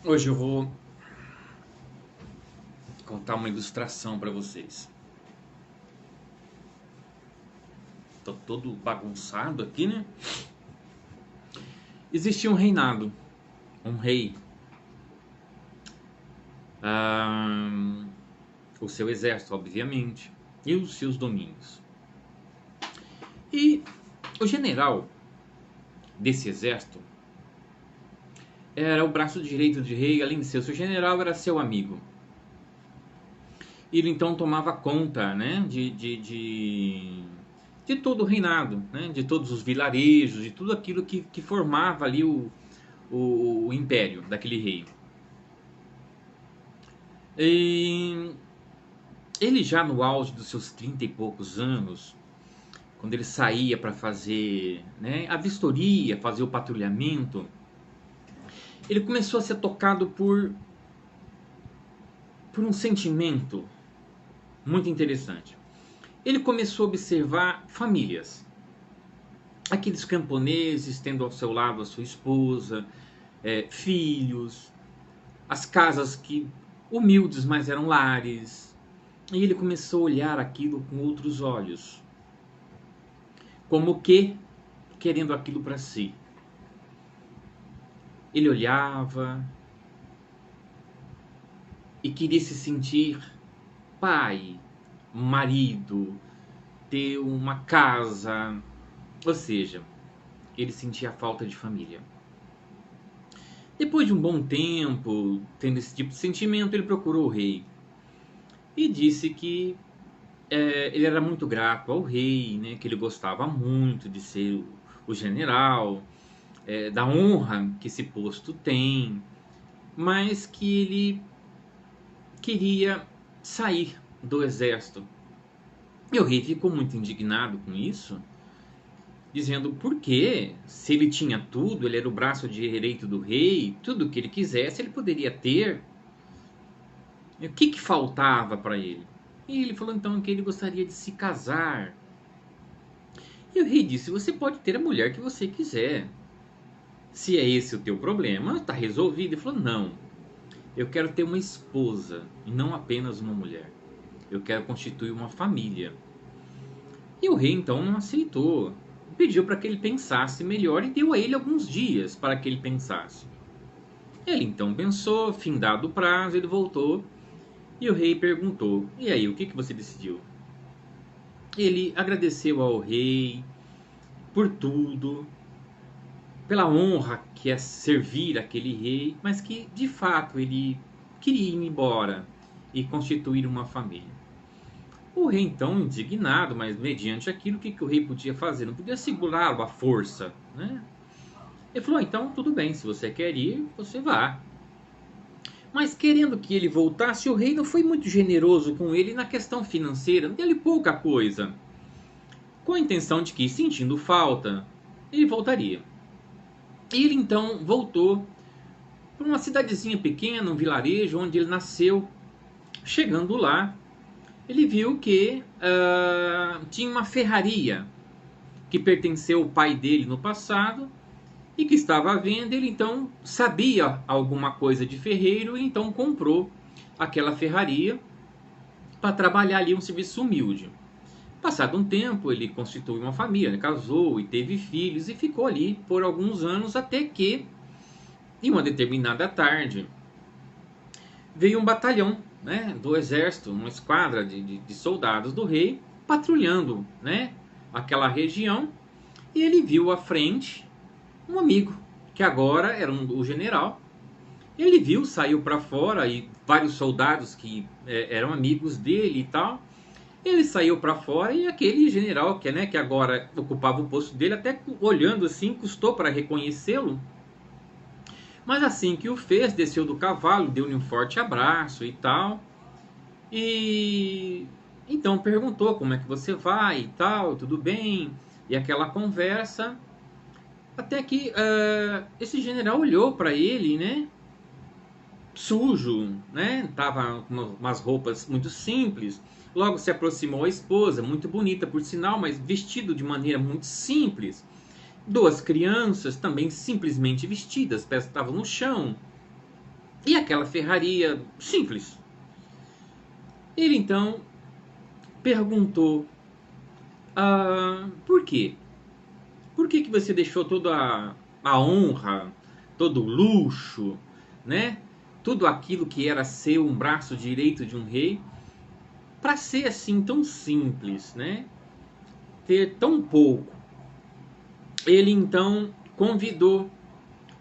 Hoje eu vou contar uma ilustração para vocês. Tô todo bagunçado aqui, né? Existia um reinado, um rei, ah, o seu exército, obviamente, e os seus domínios. E o general desse exército era o braço direito do rei, além de ser seu general, era seu amigo. Ele então tomava conta, né, de todo o reinado, né, de todos os vilarejos, de tudo aquilo que formava ali o império daquele rei. E ele já no auge dos seus 30 e poucos anos, quando ele saía para fazer, né, a vistoria, fazer o patrulhamento, ele começou a ser tocado por um sentimento muito interessante. Ele começou a observar famílias, aqueles camponeses tendo ao seu lado a sua esposa, filhos, as casas que humildes, mas eram lares. E ele começou a olhar aquilo com outros olhos, como que querendo aquilo para si. Ele olhava e queria se sentir pai, marido, ter uma casa, ou seja, ele sentia a falta de família. Depois de um bom tempo tendo esse tipo de sentimento, ele procurou o rei e disse que ele era muito grato ao rei, né, que ele gostava muito de ser o general, da honra que esse posto tem, mas que ele queria sair do exército. E o rei ficou muito indignado com isso, dizendo por que, se ele tinha tudo, ele era o braço direito do rei, tudo que ele quisesse ele poderia ter. E o que faltava para ele? E ele falou então que ele gostaria de se casar. E o rei disse: você pode ter a mulher que você quiser. Se é esse o teu problema, está resolvido. Ele falou: não, eu quero ter uma esposa e não apenas uma mulher. Eu quero constituir uma família. E o rei então não aceitou. Pediu para que ele pensasse melhor e deu a ele alguns dias para que ele pensasse. Ele então pensou, findado o prazo, ele voltou e o rei perguntou: e aí, o que você decidiu? Ele agradeceu ao rei por tudo, pela honra que é servir aquele rei, mas que de fato ele queria ir embora e constituir uma família. O rei então, indignado, mas mediante aquilo, o que o rei podia fazer? Não podia segurá-lo à força, né? Ele falou: então tudo bem, se você quer ir, você vá. Mas querendo que ele voltasse, o rei não foi muito generoso com ele na questão financeira, deu-lhe pouca coisa, com a intenção de que, sentindo falta, ele voltaria. E ele então voltou para uma cidadezinha pequena, um vilarejo onde ele nasceu. Chegando lá, ele viu que tinha uma ferraria que pertenceu ao pai dele no passado e que estava à venda. Ele então sabia alguma coisa de ferreiro e então comprou aquela ferraria para trabalhar ali um serviço humilde. Passado um tempo, ele constituiu uma família, né? Casou e teve filhos e ficou ali por alguns anos, até que, em uma determinada tarde, veio um batalhão, né, do exército, uma esquadra de soldados do rei, patrulhando, né, aquela região, e ele viu à frente um amigo, que agora era o general. Ele viu, saiu para fora, e vários soldados que eram amigos dele e tal. Ele saiu para fora e aquele general que agora ocupava o posto dele, até olhando assim, custou para reconhecê-lo. Mas assim que o fez, desceu do cavalo, deu-lhe um forte abraço e tal. E então perguntou: como é que você vai e tal, tudo bem? E aquela conversa, até que esse general olhou para ele, né? Sujo, né? Tava com umas roupas muito simples. Logo se aproximou a esposa, muito bonita por sinal, mas vestido de maneira muito simples. Duas crianças também simplesmente vestidas, estavam no chão. E aquela ferraria simples. Ele então perguntou: por quê? Por que você deixou toda a honra, todo o luxo, né? Tudo aquilo que era ser um braço direito de um rei, para ser assim tão simples, né? Ter tão pouco. Ele então convidou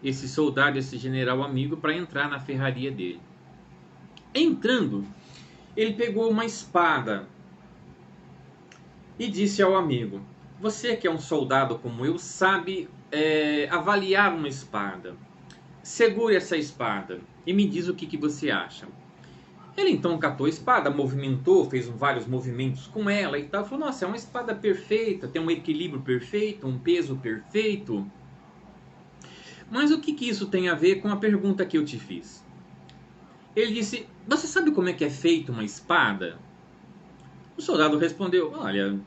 esse soldado, esse general amigo, para entrar na ferraria dele. Entrando, ele pegou uma espada e disse ao amigo: você que é um soldado como eu, sabe avaliar uma espada. Segure essa espada e me diz o que você acha. Ele então catou a espada, movimentou, fez vários movimentos com ela e tal. Falou: nossa, é uma espada perfeita, tem um equilíbrio perfeito, um peso perfeito. Mas o que isso tem a ver com a pergunta que eu te fiz? Ele disse: você sabe como é que é feita uma espada? O soldado respondeu: olha,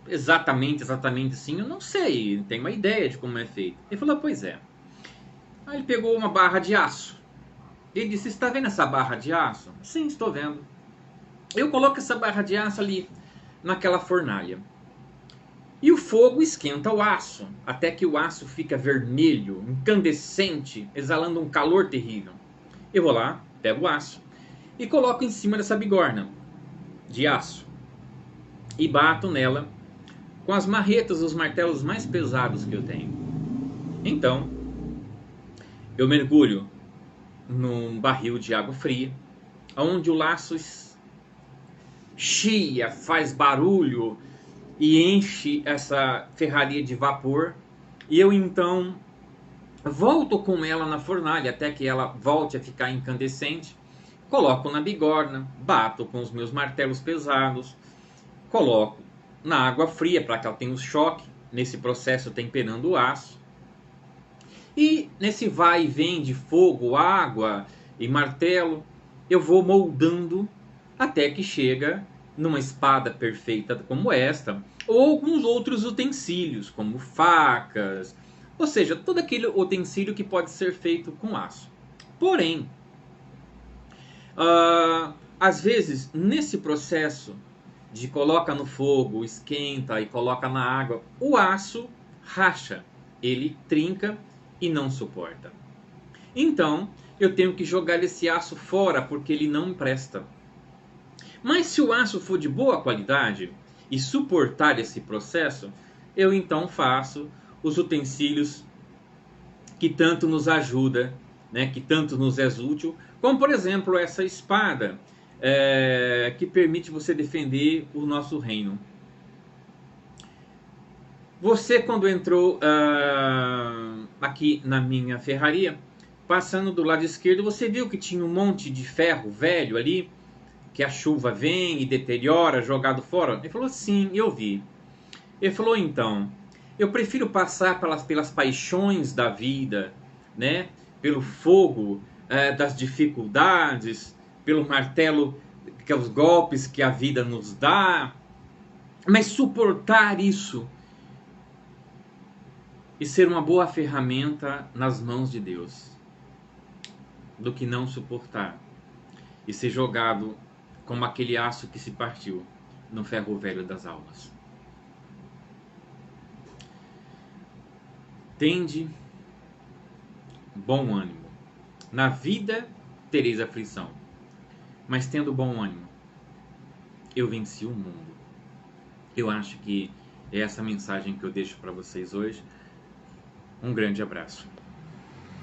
exatamente assim, eu não sei, tenho uma ideia de como é feito. Ele falou: pois é. Aí ele pegou uma barra de aço. Ele disse: está vendo essa barra de aço? Sim, estou vendo. Eu coloco essa barra de aço ali naquela fornalha. E o fogo esquenta o aço, até que o aço fica vermelho, incandescente, exalando um calor terrível. Eu vou lá, pego o aço e coloco em cima dessa bigorna de aço e bato nela com as marretas, os martelos mais pesados que eu tenho. Então, eu mergulho num barril de água fria, onde o laço chia, faz barulho e enche essa ferraria de vapor. E eu então volto com ela na fornalha até que ela volte a ficar incandescente. Coloco na bigorna, bato com os meus martelos pesados, coloco na água fria para que ela tenha o choque, nesse processo temperando o aço. E nesse vai e vem de fogo, água e martelo, eu vou moldando até que chega numa espada perfeita como esta, ou alguns outros utensílios, como facas, ou seja, todo aquele utensílio que pode ser feito com aço. Porém, às vezes, nesse processo de coloca no fogo, esquenta e coloca na água, o aço racha, ele trinca e não suporta. Então, eu tenho que jogar esse aço fora porque ele não presta. Mas se o aço for de boa qualidade e suportar esse processo, eu então faço os utensílios que tanto nos ajuda, né, que tanto nos é útil, como por exemplo essa espada que permite você defender o nosso reino. Você, quando entrou aqui na minha ferraria, passando do lado esquerdo, você viu que tinha um monte de ferro velho ali, que a chuva vem e deteriora, jogado fora? Ele falou: sim, eu vi. Ele falou: então, eu prefiro passar pelas paixões da vida, né? Pelo fogo das dificuldades, pelo martelo, que é os golpes que a vida nos dá, mas suportar isso e ser uma boa ferramenta nas mãos de Deus, do que não suportar e ser jogado como aquele aço que se partiu no ferro velho das almas. Tende bom ânimo. Na vida tereis aflição, mas tendo bom ânimo, eu venci o mundo. Eu acho que é essa mensagem que eu deixo para vocês hoje. Um grande abraço.